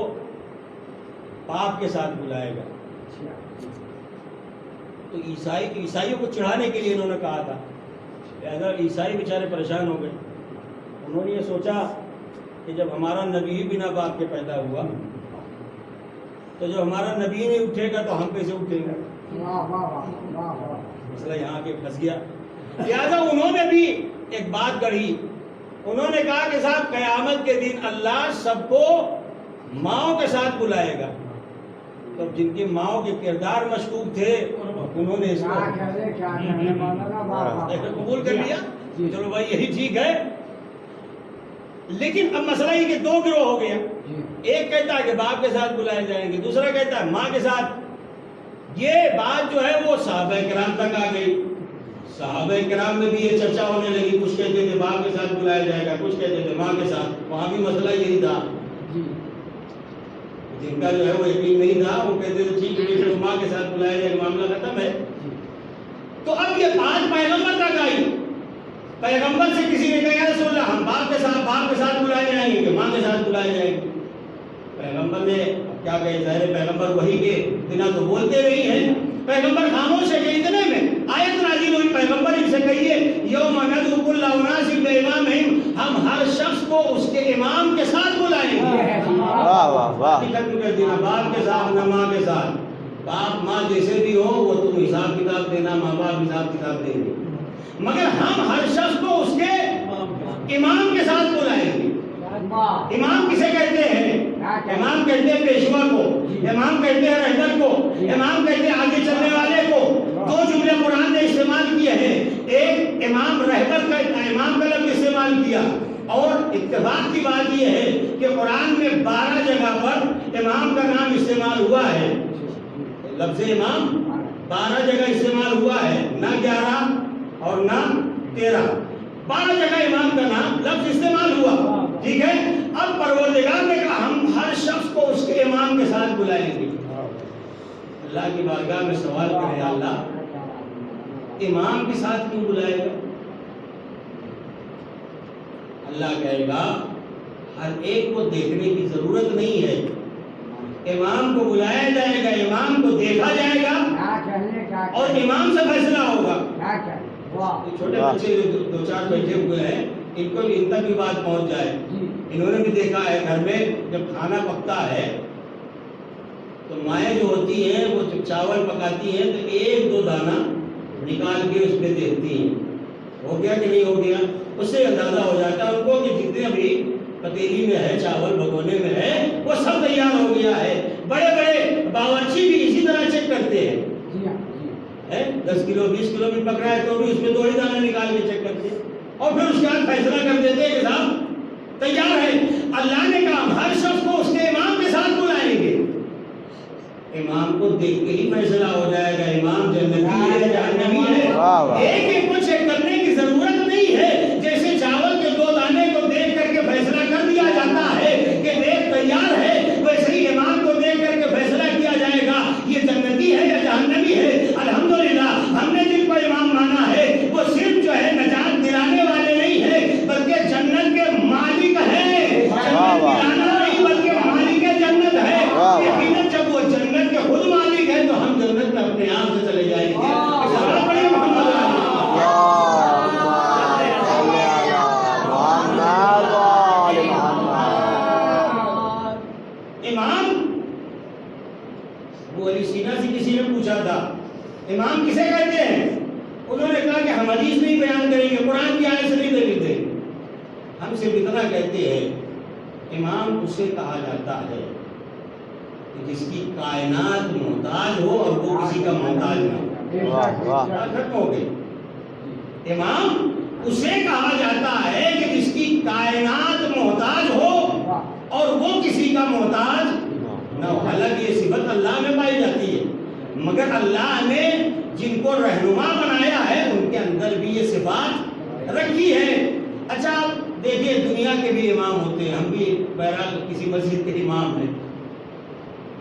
پاپ کے ساتھ بلائے گا۔ تو عیسائیوں کو چڑھانے کے لیے انہوں نے کہا تھا، لہذا عیسائی بیچارے پریشان ہو گئے۔ انہوں نے یہ سوچا کہ جب ہمارا نبی بنا باپ کے پیدا ہوا تو جب ہمارا نبی نہیں اٹھے گا تو ہم کیسے اٹھیں گے؟ مسئلہ یہاں کے پھنس گیا۔ لہذا انہوں نے بھی ایک بات گڑھی، انہوں نے کہا کہ صاحب قیامت کے دن اللہ سب کو ماؤں کے ساتھ بلائے گا۔ تو جن کی ماؤں کے کردار مشکوک تھے انہوں نے اس کو قبول کر لیا، چلو بھائی یہی ٹھیک ہے۔ لیکن اب مسئلہ یہ کہ دو گروہ ہو گیا، ایک کہتا ہے کہ باپ کے ساتھ بلائے جائیں گے، دوسرا کہتا ہے ماں کے ساتھ۔ یہ بات جو ہے وہ صحابہ کرام تک آ گئی، صحابہ کرام میں بھی یہ چرچا ہونے لگی، کچھ کہتے تھے باپ کے ساتھ بلایا جائے گا، کچھ کہتے تھے ماں کے ساتھ۔ وہاں بھی مسئلہ یہی تھا، جن کا جو ہے وہ یقین نہیں تھا وہ کہتے تھے ٹھیک ہے ماں کے ساتھ بلایا جائے، معاملہ ختم ہے۔ تو اب یہ بات پیغمبر تک آئی، پیغمبر سے کسی نے کہا یا رسول اللہ ہم باپ کے ساتھ بلائے جائیں گے کہ ماں کے ساتھ بلائے جائیں گے؟ پیغمبر نے کیا کہے، ظاہر پیغمبر وہی کے بنا تو بولتے نہیں ہیں، پیغمبر خاموش ہے کہ اتنے میں آیت نازل ہوئی، پیغمبر ان سے کہیے یوم ندعو کل اناس بامامہم، ہم ہر شخص کو اس کے امام کے ساتھ بلائیں گے۔ واہ واہ واہ، ختم کر دینا، باپ کے ساتھ نہ ماں کے ساتھ، باپ ماں جیسے بھی ہو وہ تم حساب کتاب دینا، ماں باپ حساب کتاب دیں گے، مگر ہم ہر شخص کو اس کے امام کے ساتھ بلائیں گے۔ امام کسے کہتے ہیں؟ امام کہتے ہیں پیشوا کو، امام کہتے ہیں رہبر کو، امام کہتے ہیں آگے چلنے والے کو۔ دو جملے قرآن نے استعمال کیے ہیں، ایک امام رہبر کا امام کا لفظ استعمال کیا، اور اتفاق کی بات یہ ہے کہ قرآن میں 12 جگہ پر امام کا نام استعمال ہوا ہے، لفظ امام 12 جگہ استعمال ہوا ہے، نہ 11 اور نہ 13، 12 جگہ امام کا نام لفظ استعمال ہوا۔ ٹھیک ہے. اب پروردگار نے کہا ہم ہر شخص کو اس کے امام کے ساتھ بلائیں گے. اللہ کی بارگاہ میں سوال کرے اللہ امام کے ساتھ کیوں بلائے گا؟ اللہ کہے گا ہر ایک کو دیکھنے کی ضرورت نہیں ہے. امام کو بلایا جائے گا, امام کو دیکھا جائے گا اور امام سے فیصلہ ہوگا. چھوٹے بچے دو چار بیٹھے ہوئے ہیں, ان کو ان تک بھی بات پہنچ جائے. انہوں نے بھی دیکھا ہے گھر میں جب کھانا پکتا ہے تو مائیں جو ہوتی ہیں وہ جب چاول پکاتی ہیں تو ایک دو دانہ نکال کے اس میں دیکھتی ہیں ہو گیا کہ نہیں ہو گیا. اس سے اندازہ ہو جاتا ہے ان کو کہ جتنے بھی پتیلی میں ہے, چاول بھگونے میں ہے, وہ سب تیار ہو گیا ہے. بڑے بڑے باورچی بھی اسی طرح چیک کرتے ہیں. 10 کلو 20 کلو بھی پک رہا ہے تو بھی اس میں 2 ہی دانے نکال کے چیک کرتے ہیں اور پھر اس کے بعد فیصلہ کر دیتے ہیں کہ صاحب تیار ہے. اللہ نے کہا ہر شخص کو اس کے امام کے ساتھ بلائیں گے. امام کو دیکھ کے ہی فیصلہ ہو جائے گا امام جنتی ہے جہنمی ہے. ایک ایک کو چیک کرنے کی ضرورت نہیں ہے. جیسے چاول کے 2 دانے کو دیکھ کر کے فیصلہ کر دیا جاتا ہے کہ دیکھ تیار ہے, ویسے ہی امام کو دیکھ کر کے فیصلہ کیا جائے گا یہ جنتی ہے یا جہنمی ہے. الحمدللہ ہم نے جن کو امام مانا ہے وہ صرف جو ہے نجات دلانے والے نہیں ہیں بلکہ جنت کے مالک ہیں. جنت دلانا نہیں بلکہ مالک جنت ہے. یقیناً جب وہ جنت کے خود مالک ہے تو ہم جنت میں اپنے آپ سے چلے جائیں گے. امام وہ علی سینا سے کسی نے پوچھا تھا امام کسے کہتے ہیں؟ انہوں نے کہا کہ ہم حدیث نہیں بیان کریں گے, قرآن کی آیت سے نہیں دلیل دیں گے, ہم صرف اتنا کہتے ہیں امام اسے کہا جاتا ہے کہ جس کی کائنات محتاج ہو اور وہ کسی کا محتاج نہ ہو. ختم ہو گئی. امام اسے کہا جاتا ہے کہ جس کی کائنات محتاج ہو اور وہ کسی کا محتاج نہ ہو. حالانکہ یہ صفت اللہ میں پائی جاتی ہے مگر اللہ نے جن کو رہنما بنایا ہے ان کے اندر بھی یہ صفات رکھی ہے. اچھا آپ دیکھیے دنیا کے بھی امام ہوتے ہیں, ہم بھی بہرحال کسی مسجد کے امام ہیں,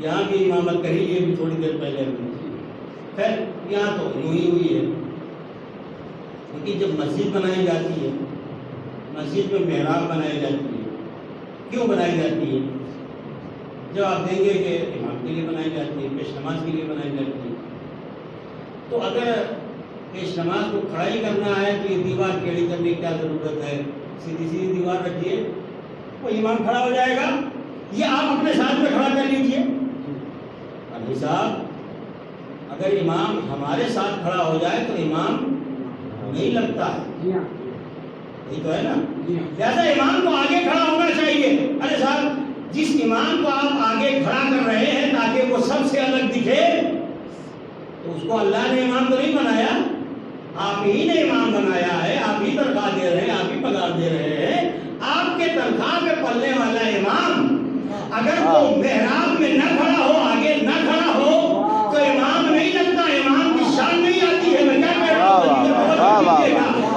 یہاں بھی امامت کری یہ بھی تھوڑی دیر پہلے ہم نے. خیر یہاں تو یوں ہی ہوئی ہے کیونکہ جب مسجد بنائی جاتی ہے مسجد میں محراب بنائی جاتی ہے. کیوں بنائی جاتی ہے؟ جب آپ دیں گے کہ امام کے لیے بنائی جاتی ہے, پیش نماز کے لیے بنائی جاتی ہے. تو اگر پیش نماز کو کھڑا ہی کرنا ہے تو یہ دیوار ٹیڑھی کرنے کی کیا ضرورت ہے؟ سیدھی سیدھی دیوار رکھیے, وہ امام کھڑا ہو جائے گا. یہ آپ اپنے ساتھ میں کھڑا کر لیجئے. ابھی صاحب اگر امام ہمارے ساتھ کھڑا ہو جائے تو امام نہیں لگتا ہے, یہی تو ہے نا. لہٰذا امام کو آگے کھڑا ہونا چاہیے. ارے صاحب جس امام کو آپ آگے کھڑا کر رہے ہیں تاکہ وہ سب سے الگ دکھے تو اس کو اللہ نے امام تو نہیں بنایا, آپ ہی نے امام بنایا ہے. آپ ہی تنخواہ دے رہے ہیں, آپ ہی پگار دے رہے ہیں. آپ کے تنخواہ پہ پلنے والا امام اگر وہ محراب میں نہ کھڑا ہو, آگے نہ کھڑا ہو تو امام نہیں لگتا, امام کی شان نہیں آتی ہے. میں کیا کہہ رہا ہوں,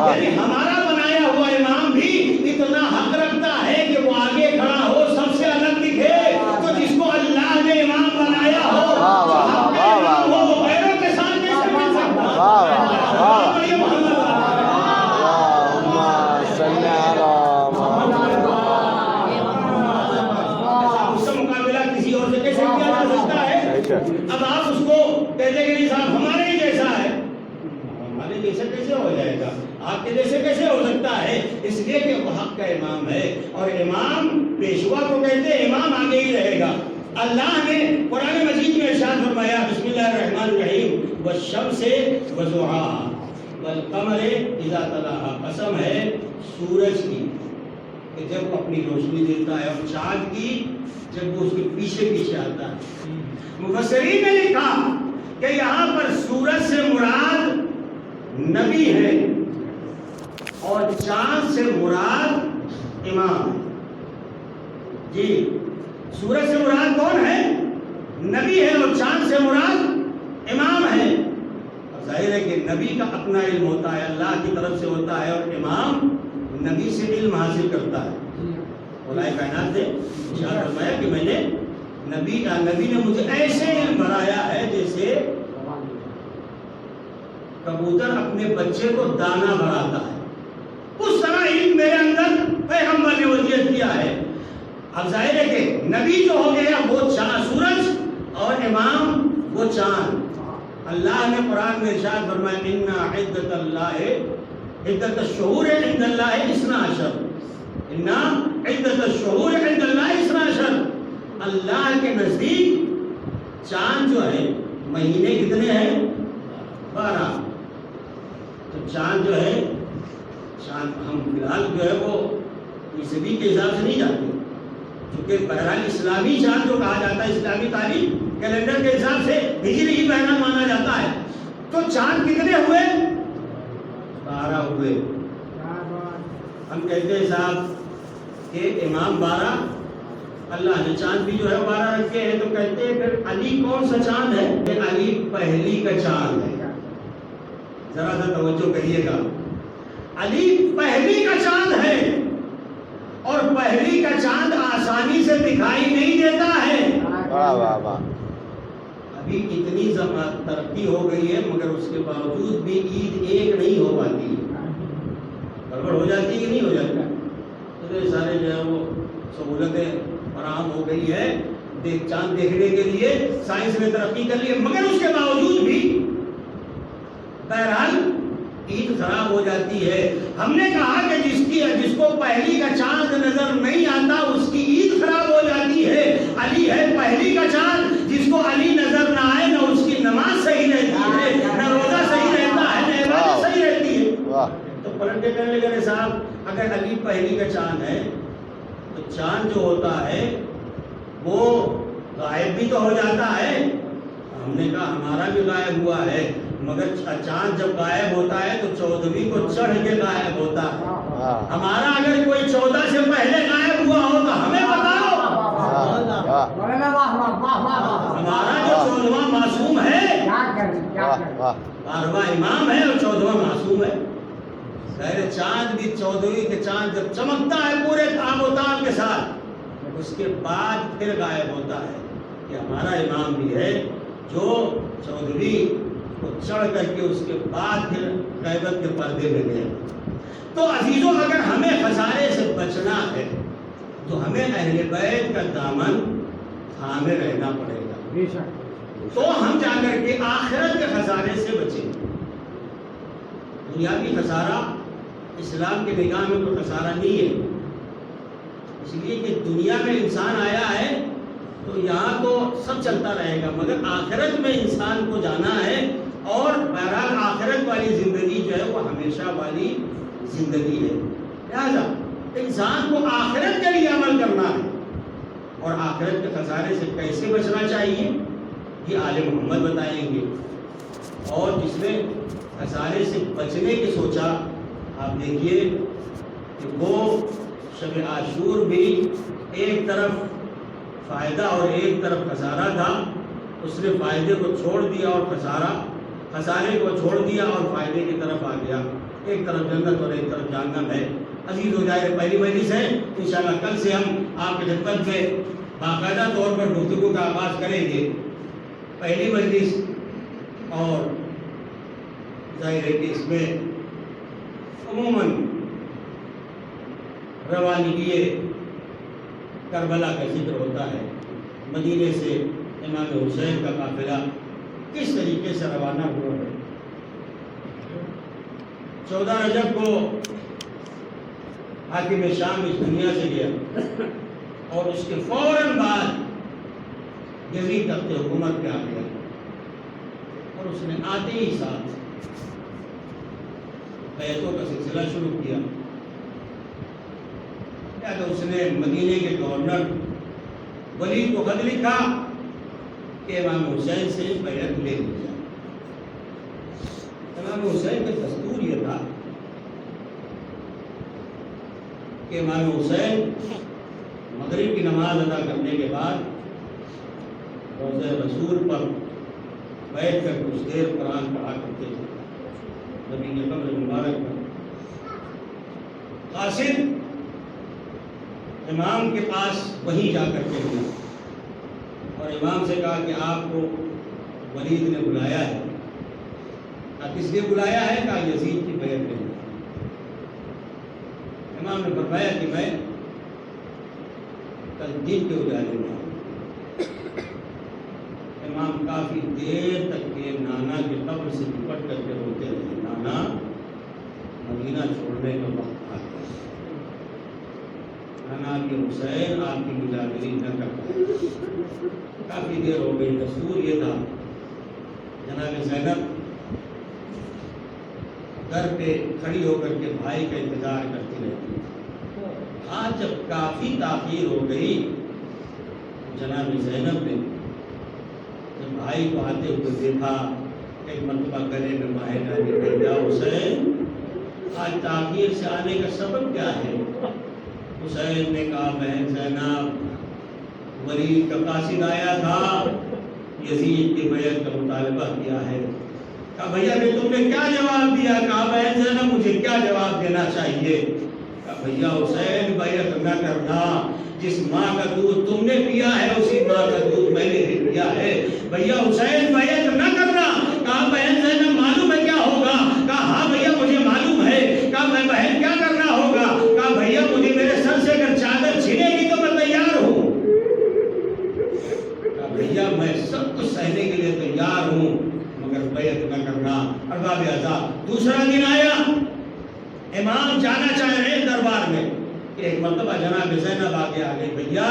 یعنی ہمارا بنایا ہوا امام بھی اتنا حق رکھتا ہے کہ وہ آگے کھڑا ہو, سب سے الگ دکھے. تو جس کو اللہ نے امام بنایا ہو وہ غیروں کے ساتھ کیسے بن سکتا؟ اب آپ اس کو کہتے کہ صاحب ہمارے ہی جیسا ہے, ہمارے جیسا کیسے ہو جائے گا, آپ کے جیسے کیسے ہو سکتا ہے؟ اس لیے کہ وہ حق کا امام ہے اور امام پیشوا کو کہتے ہیں امام آگے ہی رہے گا. اللہ نے قرآن مجید میں ارشاد فرمایا بسم اللہ الرحمن الرحیم والشمس وضحاها والقمر اذا تلاها, قسم ہے سورج کی کہ جب وہ اپنی روشنی دیتا ہے اور چاند کی جب وہ اس کے پیچھے پیچھے آتا ہے. مفسرین نے لکھا کہ یہاں پر سورج سے مراد نبی ہے اور چاند سے مراد امام. جی سورج سے مراد کون ہے؟ نبی ہے اور چاند سے مراد امام ہے. ظاہر ہے کہ نبی کا اپنا علم ہوتا ہے, اللہ کی طرف سے ہوتا ہے, اور امام نبی سے علم حاصل کرتا ہے. خدائے کائنات سے ارشاد فرمایا کہ میں نے نبی نے مجھے ایسے علم بڑھایا ہے جیسے کبوتر اپنے بچے کو دانا بڑھاتا ہے، اس طرح علم میرے اندر پیغمبر نے وصیت کیا ہے۔ اب ظاہر ہے کہ نبی جو ہو گیا وہ سورج اور امام وہ چاند۔ اللہ نے قرآن میں ارشاد فرمایا اِنَّ عدت الشہور عند اللہ اثنا عشر، اِنَّ عدت الشہور عند اللہ اثنا عشر۔ اللہ کے نزدیک چاند جو ہے مہینے کتنے ہیں؟ 12۔ تو چاند جو ہے، چاند ہم فی الحال جو ہے وہ عیسوی کے حساب سے نہیں جاتے، کیونکہ بہرحال اسلامی چاند جو کہا جاتا ہے، اسلامی تاریخ کیلنڈر کے حساب سے ہجری ہی بہرحال مانا جاتا ہے۔ تو چاند کتنے ہوئے؟ 12 ہوئے۔ ہم کہتے ہیں صاحب کہ امام 12، اللہ نے چاند بھی جو ہے 12 رکھے ہیں، تو کہتے ہیں پھر علی کون سا چاند ہے؟ کہ علی پہلی کا چاند ہے۔ ذرا سا توجہ کریے گا، علی پہلی کا چاند ہے، اور پہلی کا چاند آسانی سے دکھائی نہیں دیتا ہے۔ واہ واہ واہ۔ ابھی اتنی ترقی ہو گئی ہے، مگر اس کے باوجود بھی عید ایک نہیں ہو پاتی، گڑبڑ ہو جاتی ہے کہ نہیں ہو جاتی؟ اتنے سارے جو ہے وہ سہولتیں فراہم ہو گئی ہے چاند دیکھنے کے لیے، سائنس نے ترقی کر لی ہے، مگر اس کے باوجود بھی بہرحال عید خراب ہو جاتی ہے۔ ہم نے کہا کہ جس کو پہلی کا چاند نظر نہیں آتا اس کی عید خراب ہو جاتی ہے۔ علی ہے پہلی کا چاند، جس کو علی نظر نہ آئے نہ اس کی نماز صحیح رہتی ہے، نہ روزہ صحیح رہتا ہے، نہ عبادت صحیح رہتی ہے۔ تو پلٹ کے کہنے لگے صاحب اگر علی پہلی کا چاند ہے تو چاند جو ہوتا ہے وہ غائب بھی تو ہو جاتا ہے۔ ہم نے کہا ہمارا بھی غائب ہوا ہے، مگر چاند جب غائب ہوتا ہے تو 14ویں کو چڑھ کے غائب ہوتا ہے۔ ہمارا اگر کوئی 14 سے پہلے غائب ہوا ہو تو ہمیں بتاؤ، ہمارا جو 14واں معصوم ہے، 12واں امام ہے اور 14واں معصوم ہے۔ خیر چاند بھی 14ویں کے چاند جب چمکتا ہے پورے تاب و تاب کے ساتھ، اس کے بعد پھر غائب ہوتا ہے۔ کہ ہمارا امام بھی ہے جو 14ویں کو چڑھ کر کے اس کے بعد پھر غیبت کے پردے میں گئے۔ تو عزیزوں اگر ہمیں خسارے سے بچنا ہے تو ہمیں اہل بیت کا دامن تھامے رہنا پڑے گا، تو ہم جا کر کے آخرت کے خسارے سے بچیں گے۔ دنیاوی خسارہ اسلام کے نگاہ میں کوئی خسارہ نہیں ہے، اس لیے کہ دنیا میں انسان آیا ہے تو یہاں تو سب چلتا رہے گا، مگر آخرت میں انسان کو جانا ہے، اور بہرحال آخرت والی زندگی جو ہے وہ ہمیشہ والی زندگی ہے۔ لہذا انسان کو آخرت کے لیے عمل کرنا ہے، اور آخرت کے خسارے سے کیسے بچنا چاہیے یہ آل محمد بتائیں گے۔ اور جس نے خسارے سے بچنے کی سوچا، آپ دیکھیے کہ وہ شب عاشور بھی ایک طرف فائدہ اور ایک طرف خسارہ تھا، اس نے فائدے کو چھوڑ دیا اور خسارے کو چھوڑ دیا اور فائدے کی طرف آ گیا۔ ایک طرف جنت اور ایک طرف جہنم ہے۔ عزیز ہو جائے پہلی مجلس ہے، انشاءاللہ کل سے ہم آپ کی خدمت میں باقاعدہ طور پر گفتگو کا آغاز کریں گے۔ پہلی مجلس اور ظاہر ہے کہ اس میں عموماً روانگی کربلا کا ذکر ہوتا ہے، مدینے سے امام حسین کا قافلہ کس طریقے سے روانہ ہوا ہے۔ 14 رجب کو حاکم شام اس دنیا سے گیا، اور اس کے فوراً بعد یزید تخت حکومت پہ آ گیا، اور اس نے آتے ہی ساتھ بیعتوں کا سلسلہ شروع کیا۔ اس نے مدینے کے گورنر ولید کو خط لکھا کہ امام حسین سے بیعت لے لی جائے۔ امام حسین کا دستور یہ تھا کہ امام حسین مغرب کی نماز ادا کرنے کے بعد روضہ رسول پر بیٹھ کر کچھ دیر قرآن پڑھا کرتے تھے، نبی کے قبر مبارک پر۔ قاصد امام کے پاس وہیں جا کر کے ملا اور امام سے کہا کہ آپ کو ولید نے بلایا ہے. کہا کس لیے بلایا ہے؟ کہا یزید کی بیعت کے لیے. امام نے فرمایا کہ میں کل دن کے اجالے میں آؤں. امام کافی دیر تک کے نانا کے قبر سے لپٹ کر کے روتے رہے. نانا مدینہ چھوڑنے کا وقت آ گیا. نانا کے حسین آپ کی مجاہدری نہ کر پائے. کافی دیر ہو گئی. دستور یہ تھا جناب زینب گھر پہ کھڑی ہو کر کے بھائی کا انتظار کرتی رہتی. آج جب کافی تاخیر ہو گئی جناب زینب نے جب بھائی کو آتے ہوئے دیکھا ایک مرتبہ گلے میں ماہر ڈالی کہ یا حسین آج تاخیر سے آنے کا سبب کیا ہے؟ حسین نے کہا بہن زینب ولید کا قاصد آیا تھا, یزید کی بیعت کا مطالبہ کیا ہے. کہا بھیا نے تم نے کیا جواب دیا؟ کہا بہن زینب مجھے کیا جواب دینا چاہیے؟ کہا بھیا حسین بیعت نہ کرنا, جس ماں کا دودھ تم نے پیا ہے اسی ماں کا دودھ میں نے بھی پیا ہے. بھیا حسین بیعت نہ کرنا. کہا بہن زینب معلوم ہے کیا ہوگا؟ کہا ہاں بھیا مجھے معلوم ہے. کہا میں بہن کیا کرنا ہوگا؟ کہا بھیا مجھے میرے سر سے اگر چادر چھینے گی تو میں تیار ہوں. کہا بھیا میں سب کچھ سہنے کے لیے تیار ہوں مگر بیعت نہ کرنا. ارباب اعضاء دوسرا دن آیا, امام جانا چاہ رہے ہیں دربار میں. ایک مرتبہ جناب زینب آگے آ گئی. بھیا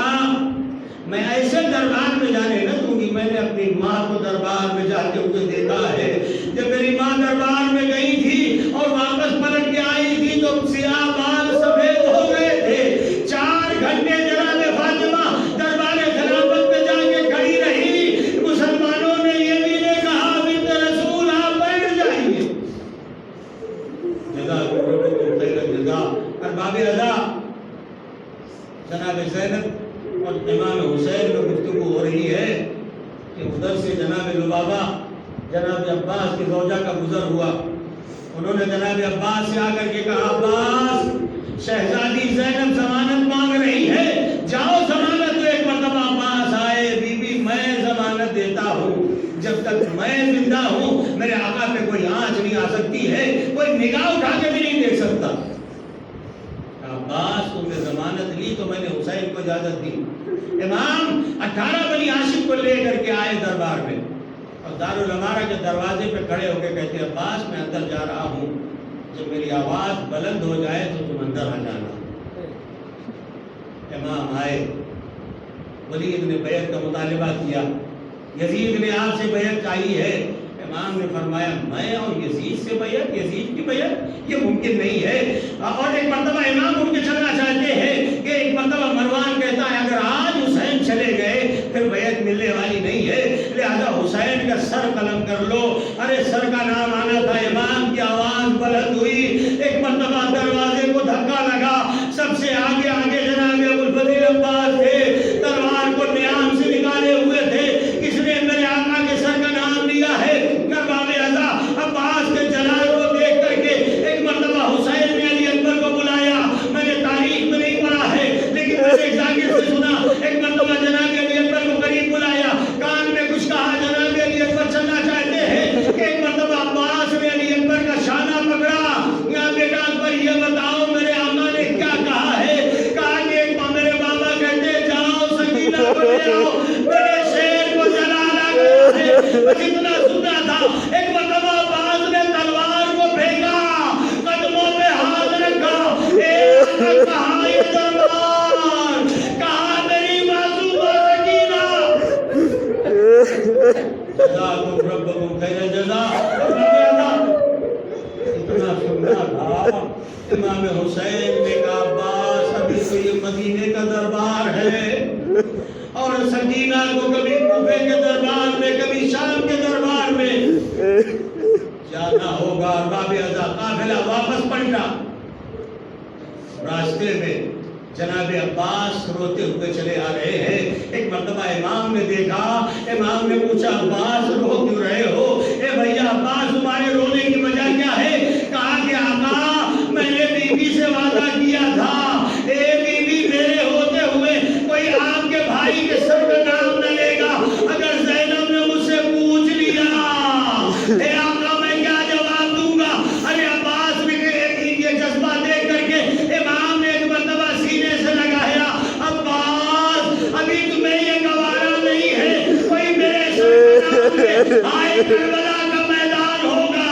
میں ایسے دربار میں جانے نہ دوں گی. میں نے اپنی ماں کو دربار میں جاتے ہوئے دیکھا ہے. جب میری ماں دربار میں گئی تھی اور واپس پلٹ کے آئی تھی تو سیاہ بال سفید ہو گئے تھے. 4 گھنٹے جناب فاطمہ دربار خلافت میں جا کے کھڑی رہی. مسلمانوں نے یہ بھی نے کہا بنت رسول آپ بیٹھ جائیے. جزاکم خیر الجزاء. ارباب اعضاء جناب زینب اور امام حسین میں گفتگو ہو رہی ہے کہ ادھر سے جناب لبابہ جناب عباس کی زوجہ کا گزر ہوا. انہوں نے جناب عباس سے آ کر کے کہا عباس شہزادی زینب ضمانت مانگ رہی ہے, جاؤ ضمانت. ایک مرتبہ عباس آئے. بی بی میں ضمانت دیتا ہوں, جب تک میں زندہ ہوں میرے آقا پہ کوئی آنچ نہیں آ سکتی ہے, کوئی نگاہ اٹھا کے بھی نہیں دیکھ سکتا. عباس تم نے ضمانت لی تو میں نے حسین کو اجازت دی. امام 18 بنی ہاشم کو لے کر کے آئے دربار میں اور دارالامارہ کے دروازے پہ کھڑے ہو کے کہتے عباس میں اندر جا رہا ہوں, جب میری آواز بلند ہو جائے تو تم اندر آ جانا. امام آئے. ولید نے بیعت کا مطالبہ کیا. یزید نے آپ سے بیعت چاہی ہے. امام نے فرمایا میں اور یزید سے بیعت, یزید کی بیعت یہ ممکن نہیں ہے. اور ایک مرتبہ امام اٹھ کے چلنا چاہتے ہیں کہ ایک مرتبہ مروان کہتا ہے اگر آج حسین چلے گئے پھر بیعت ملنے والی نہیں ہے, لہذا حسین کا سر قلم کر لو. ارے سر کا نام آنا تھا. امام کی آواز بلند ہوئی. ایک مرتبہ دروازے کو دھکا لگا. سب سے آگے آگے جناب ابوالفضل عباس تھے, تلوار کو نیام سے نکالے ہوئے تھے. کس نے میرے آقا کے سر کا نام لیا ہے؟ ارباب اعضاء عباس کے جلال کو دیکھ کر کے ایک مرتبہ حسین نے علی اکبر کو بلایا. میں نے تاریخ میں نہیں پڑھا ہے لیکن میں نے ایک ذاکر سے سنا. ایک مرتبہ جناب علی اکبر کو قریب بلایا, کان میں کچھ کہا. جناب علی اکبر چلنا چاہتے ہیں کہ ایک مرتبہ عباس نے علی اکبر کا شانہ پکڑا. بیٹا اکبر یہ بتاؤ میرے آقا نے کیا کہا ہے؟ کہا کہ ایک میرے بابا کہتے جاؤ سکینہ کو لے آؤ, میرے شیر کو جلال آ گیا ہے. کتنا سنا تھا. ایک مرتبہ عباس نے تلوار کو پھینکا, قدموں پہ ہاتھ رکھا. کہا یہ دربار, کہا میری معصومہ سکینہ. جزاکم ربکم خیر الجزاء. اتنا سننا تھا. امام حسین نے کہا عباس ابھی تو یہ مدینے کا دربار ہے اور سکینہ کو کبھی کوفے کے دربار میں کبھی شام کے دربار میں جانا ہوگا. ارباب اعضاء قافلہ واپس پلٹا. راستے میں جناب عباس روتے ہوئے چلے آ رہے ہیں. ایک مرتبہ امام نے دیکھا. امام نے پوچھا عباس رو کیوں رہے ہو؟ اے بھیا عباس تمہارے رونے کی وجہ کیا ہے؟ کہا کہ آقا میں نے بی بی سے وعدہ کیا تھا, اے بی بی میرے ہوتے پہ آئے کربلا کا میدان ہوگا،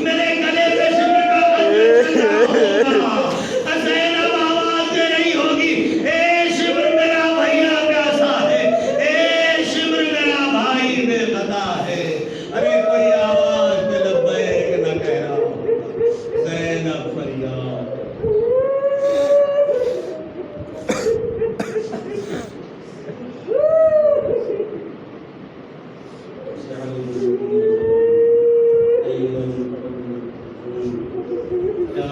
میرے گلے پہ شمر کا خنجر ہوگا، زینب آواز دے رہی ہوگی اے شمر میرا بھیا کیسا ہے، اے شمر میرا بھائی بے خطا ہے، ارے کوئی آواز پہ لبیک نہ کہہ رہا ہوگا، زینب فریاد یا